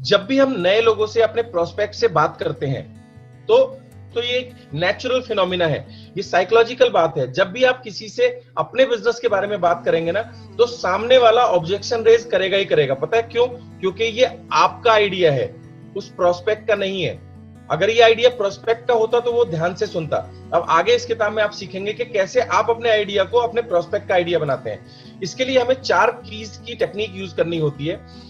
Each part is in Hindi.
जब भी हम नए लोगों से, अपने प्रोस्पेक्ट से बात करते हैं, तो ये एक नेचुरल फिनोमिना है, ये साइकोलॉजिकल बात है। जब भी आप किसी से अपने बिजनेस के बारे में बात करेंगे ना, तो सामने वाला ऑब्जेक्शन रेज करेगा ही करेगा। पता है क्यों? क्योंकि ये आपका आइडिया है, उस प्रोस्पेक्ट का नहीं है। अगर ये आइडिया प्रोस्पेक्ट का होता तो वो ध्यान से सुनता। अब आगे इस किताब में आप सीखेंगे कि कैसे आप अपने आइडिया को अपने प्रोस्पेक्ट का आइडिया बनाते हैं। इसके लिए हमें 4 कीज की टेक्निक यूज करनी होती है।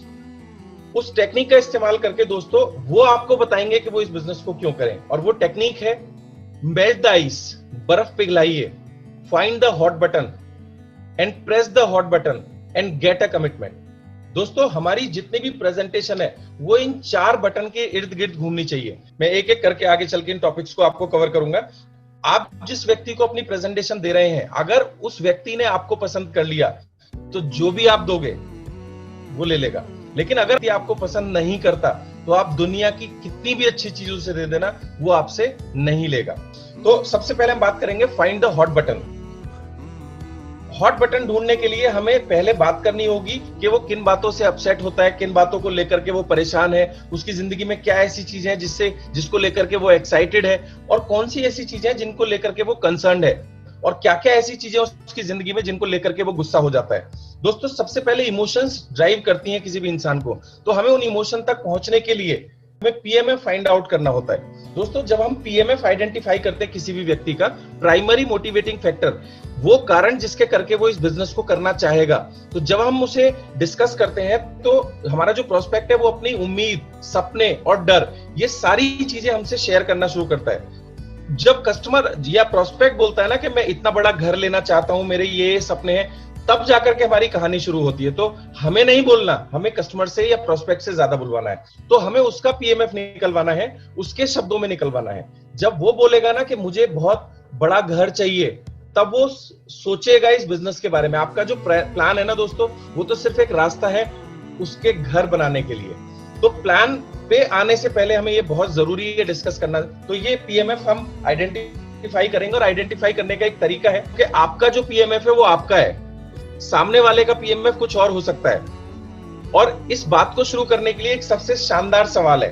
उस टेक्निक का इस्तेमाल करके दोस्तों वो आपको बताएंगे कि वो इस बिजनेस को क्यों करें। और वो टेक्निक है मेल्ट द आइस, बर्फ पिघलाइए, find the hot button and press the hot button and get a commitment. दोस्तों हमारी जितनी भी प्रेजेंटेशन है वो इन 4 बटन के इर्द गिर्द घूमनी चाहिए। मैं एक एक करके आगे चल के इन टॉपिक्स को आपको कवर करूंगा। आप जिस व्यक्ति को अपनी प्रेजेंटेशन दे रहे हैं, अगर उस व्यक्ति ने आपको पसंद कर लिया तो जो भी आप दोगे वो ले लेगा। लेकिन अगर ये आपको पसंद नहीं करता तो आप दुनिया की कितनी भी अच्छी चीज उसे दे देना, वो आपसे नहीं लेगा। तो सबसे पहले हम बात करेंगे find the hot button. Hot button ढूंढने के लिए हमें पहले बात करनी होगी कि वो किन बातों से अपसेट होता है, किन बातों को लेकर के वो परेशान है, उसकी जिंदगी में क्या ऐसी चीजें हैं जिसको लेकर के वो एक्साइटेड है, और कौन सी ऐसी चीजें हैं जिनको लेकर के वो कंसर्न्ड है, और क्या क्या ऐसी चीजें उसकी जिंदगी में जिनको लेकर के वो गुस्सा हो जाता है। दोस्तों सबसे पहले इमोशंस ड्राइव करती हैं किसी भी इंसान को, तो हमें उन इमोशन तक पहुंचने के लिए हमें पीएमएफ फाइंड आउट करना होता है। दोस्तों जब हम पीएमएफ आइडेंटिफाई करते हैं किसी भी व्यक्ति का, प्राइमरी मोटिवेटिंग फैक्टर, वो कारण जिसके करके वो इस बिजनेस को करना चाहेगा, तो जब हम उसे डिस्कस करते हैं तो हमारा जो प्रोस्पेक्ट है वो अपनी उम्मीद, सपने और डर, ये सारी चीजें हमसे शेयर करना शुरू करता है। जब कस्टमर या प्रोस्पेक्ट बोलता है ना कि मैं इतना बड़ा घर लेना चाहता हूं, मेरे ये सपने हैं, तब जाकर के हमारी कहानी शुरू होती है। तो हमें नहीं बोलना, हमें कस्टमर से या प्रोस्पेक्ट से ज्यादा बुलवाना है। तो हमें उसका पीएमएफ निकलवाना है, उसके शब्दों में निकलवाना है। जब वो बोलेगा ना कि मुझे बहुत बड़ा घर चाहिए, तब वो सोचेगा इस बिजनेस के बारे में। आपका जो प्लान है ना दोस्तों, वो तो सिर्फ एक रास्ता है उसके घर बनाने के लिए। तो प्लान पे आने से पहले हमें ये बहुत जरूरी है डिस्कस करना। तो ये पीएमएफ हम आइडेंटिफाई करेंगे, और आइडेंटिफाई करने का एक तरीका है कि आपका जो पीएमएफ है वो आपका है, सामने वाले का पीएमएफ कुछ और हो सकता है। और इस बात को शुरू करने के लिए एक सबसे शानदार सवाल है।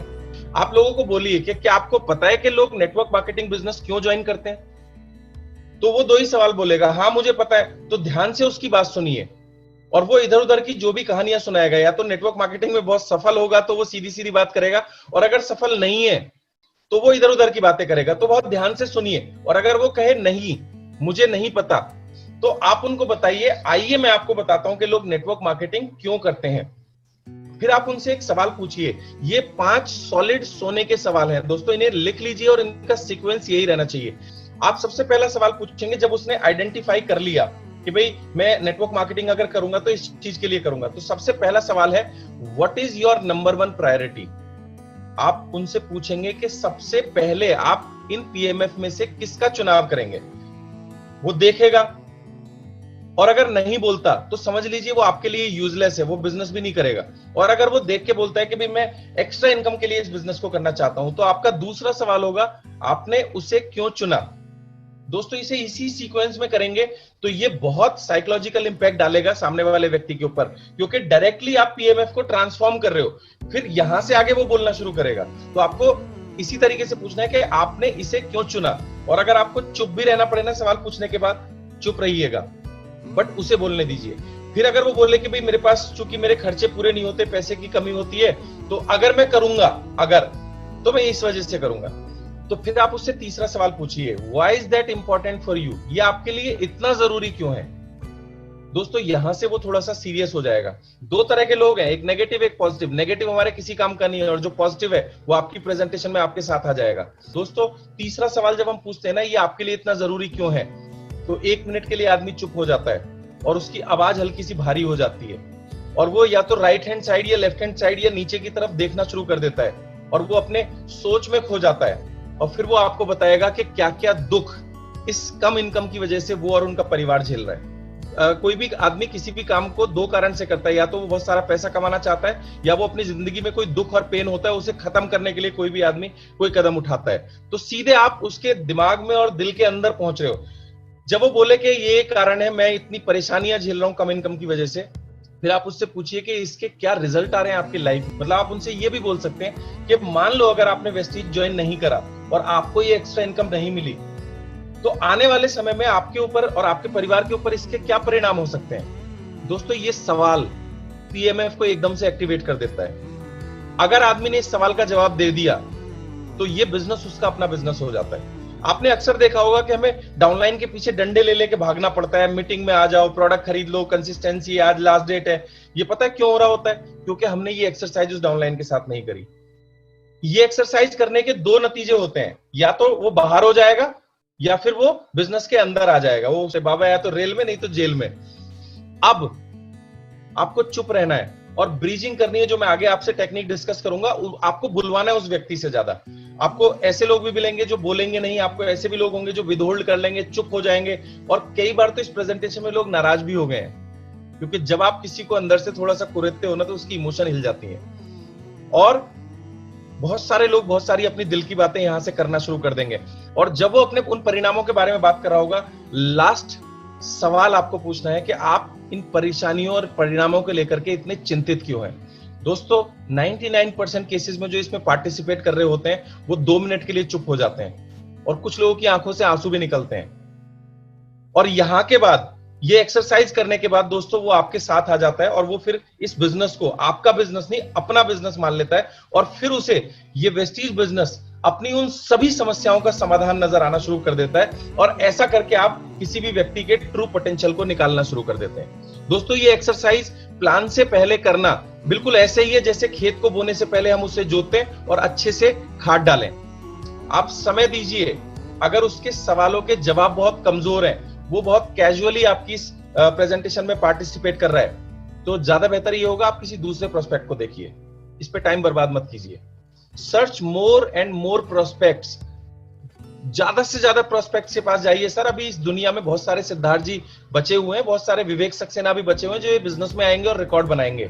आप लोगों को बोलिए कि क्या आपको पता है कि लोग नेटवर्क मार्केटिंग बिजनेस क्यों ज्वाइन करते हैं? तो वो 2 ही सवाल बोलेगा, हाँ मुझे पता है। तो ध्यान से उसकी बात सुनिए, और वो इधर उधर की जो भी कहानियां सुनाएगा, या तो नेटवर्क मार्केटिंग में बहुत सफल होगा तो वो सीधी सीधी बात करेगा, और अगर सफल नहीं है तो वो इधर उधर की बातें करेगा। तो बहुत ध्यान से सुनिए, और अगर वो कहे नहीं मुझे नहीं पता, तो आप उनको बताइए, आइए मैं आपको बताता हूं कि लोग नेटवर्क मार्केटिंग क्यों करते हैं। फिर आप उनसे एक सवाल पूछिए। ये 5 सॉलिड सोने के सवाल हैं दोस्तों, इन्हें लिख लीजिए और इनका सीक्वेंस यही रहना चाहिए। आप सबसे पहला सवाल पूछेंगे जब उसने आइडेंटिफाई कर लिया कि भाई मैं नेटवर्क मार्केटिंग अगर करूंगा तो इस चीज के लिए करूंगा, तो सबसे पहला सवाल है what is your number 1 priority. आप उनसे पूछेंगे कि सबसे पहले आप इन पीएमएफ में से किसका चुनाव करेंगे। वो देखेगा, और अगर नहीं बोलता तो समझ लीजिए वो आपके लिए यूजलेस है, वो बिजनेस भी नहीं करेगा। और अगर वो देख के बोलता है कि भाई मैं एक्स्ट्रा इनकम के लिए इस बिजनेस को करना चाहता हूं, तो आपका दूसरा सवाल होगा आपने उसे क्यों चुना। दोस्तों इसे इसी सीक्वेंस में करेंगे तो ये बहुत साइकोलॉजिकल इंपैक्ट डालेगा सामने वाले व्यक्ति के ऊपर, क्योंकि डायरेक्टली आप पीएमएफ को ट्रांसफॉर्म कर रहे हो। फिर यहां से आगे वो बोलना शुरू करेगा। तो आपको इसी तरीके से पूछना है कि आपने इसे क्यों चुना। और अगर आपको चुप भी रहना पड़े ना सवाल पूछने के बाद, चुप रहिएगा, बट उसे बोलने दीजिए। फिर अगर वो बोले कि भाई मेरे पास चूंकि मेरे खर्चे पूरे नहीं होते, पैसे की कमी होती है, तो अगर मैं करूंगा, तो मैं इस वजह से करूंगा। तो फिर आप उससे तीसरा सवाल पूछिए, why is that important for you. ये आपके लिए इतना जरूरी क्यों है। दोस्तों यहां से वो थोड़ा सा सीरियस हो जाएगा। 2 तरह के लोग हैं, एक नेगेटिव एक पॉजिटिव। नेगेटिव हमारे किसी काम का नहीं है, और जो पॉजिटिव है वो आपकी प्रेजेंटेशन में आपके साथ आ जाएगा। दोस्तों तीसरा सवाल जब हम पूछते हैं ना, ये आपके लिए इतना जरूरी क्यों है, तो 1 मिनट के लिए आदमी चुप हो जाता है और उसकी आवाज हल्की सी भारी हो जाती है, और वो या तो राइट हैंड साइड या लेफ्ट हैंड साइड या नीचे की तरफ देखना शुरू कर देता है, और वो अपने सोच में खो जाता है। और फिर वो आपको बताएगा कि क्या क्या दुख इस कम इनकम की वजह से वो और उनका परिवार झेल रहा है। कोई भी आदमी किसी भी काम को 2 कारण से करता है, या तो वो बहुत सारा पैसा कमाना चाहता है, या वो अपनी जिंदगी में कोई दुख और पेन होता है उसे खत्म करने के लिए कोई भी आदमी कोई कदम उठाता है। तो सीधे आप उसके दिमाग में और दिल के अंदर पहुंच रहे हो। जब वो बोले कि ये कारण है, मैं इतनी परेशानियां झेल रहा हूं कम इनकम की वजह से, फिर आप उससे पूछिए कि इसके क्या रिजल्ट आ रहे हैं आपकी लाइफ में। मतलब आप उनसे ये भी बोल सकते हैं कि मान लो अगर आपने वेस्टीज ज्वाइन नहीं करा और आपको ये एक्स्ट्रा इनकम नहीं मिली, तो आने वाले समय में आपके ऊपर और आपके परिवार के ऊपर इसके क्या परिणाम हो सकते हैं। दोस्तों, ये सवाल पीएमएफ को एकदम से एक्टिवेट कर देता है। अगर आदमी ने इस सवाल का जवाब दे दिया तो ये बिजनेस उसका अपना बिजनेस हो जाता है। आपने अक्सर देखा होगा कि हमें डाउनलाइन के पीछे डंडे ले लेके भागना पड़ता है, मीटिंग में आ जाओ, प्रोडक्ट खरीद लो, कंसिस्टेंसी, आज लास्ट डेट है। ये पता है क्यों हो रहा होता है? क्योंकि हमने ये एक्सरसाइज उस डाउनलाइन के साथ नहीं करी। ये एक्सरसाइज करने के दो नतीजे होते हैं, या तो वो बाहर हो जाएगा या फिर वो बिजनेस के अंदर आ जाएगा। वो से बाबा या तो रेल में, नहीं तो जेल में। अब आपको चुप रहना है और ब्रीजिंग करनी है, जो मैं आगे आपसे टेक्निक डिस्कस करूंगा। आपको बुलवाना है उस व्यक्ति से ज्यादा। आपको ऐसे लोग भी मिलेंगे जो बोलेंगे नहीं, आपको ऐसे भी लोग होंगे जो विदहोल्ड कर लेंगे, चुप हो जाएंगे। और कई बार तो इस प्रेजेंटेशन में लोग नाराज भी हो गए हैं, क्योंकि जब आप किसी को अंदर से थोड़ा सा कुरेदते हो ना, तो उसकी इमोशन हिल जाती है। और बहुत सारे लोग बहुत सारी अपनी दिल की बातें यहां से करना शुरू कर देंगे। और जब वो अपने उन परिणामों के बारे में बात कर रहा होगा, लास्ट सवाल आपको पूछना है कि आप इन परेशानियों और परिणामों को लेकर के इतने चिंतित क्यों हैं। दोस्तों, 99% केसेस में जो इसमें पार्टिसिपेट कर रहे होते हैं वो 2 मिनट के लिए चुप हो जाते हैं, और कुछ लोगों की आंखों से आंसू भी निकलते हैं। और यहां के बाद, ये एक्सरसाइज करने के बाद दोस्तों, वो आपके साथ आ जाता है और वो फिर इस बिजनेस को आपका बिजनेस नहीं, अपना बिजनेस मान लेता है। और फिर उसे ये वेस्टीज बिजनेस अपनी उन सभी समस्याओं का समाधान नजर आना शुरू कर देता है। और ऐसा करके आप किसी भी व्यक्ति के ट्रू पोटेंशियल को निकालना शुरू कर देते हैं। दोस्तों, ये एक्सरसाइज प्लान से पहले करना बिल्कुल ऐसे ही है जैसे खेत को बोने से पहले हम उसे जोतें और अच्छे से खाद डालें। आप समय दीजिए। अगर उसके सवालों के जवाब बहुत कमजोर हैं, वो बहुत कैजुअली आपकी इस प्रेजेंटेशन में पार्टिसिपेट कर रहा है, तो ज्यादा बेहतर ये होगा आप किसी दूसरे प्रोस्पेक्ट को देखिए। इस पे टाइम बर्बाद मत कीजिए। Search more and more prospects. ज्यादा से ज्यादा प्रोस्पेक्ट के पास जाइए। सर, अभी इस दुनिया में बहुत सारे सिद्धार्थ जी बचे हुए हैं, बहुत सारे विवेक सक्सेना भी बचे हुए हैं जो ये बिजनेस में आएंगे और रिकॉर्ड बनाएंगे।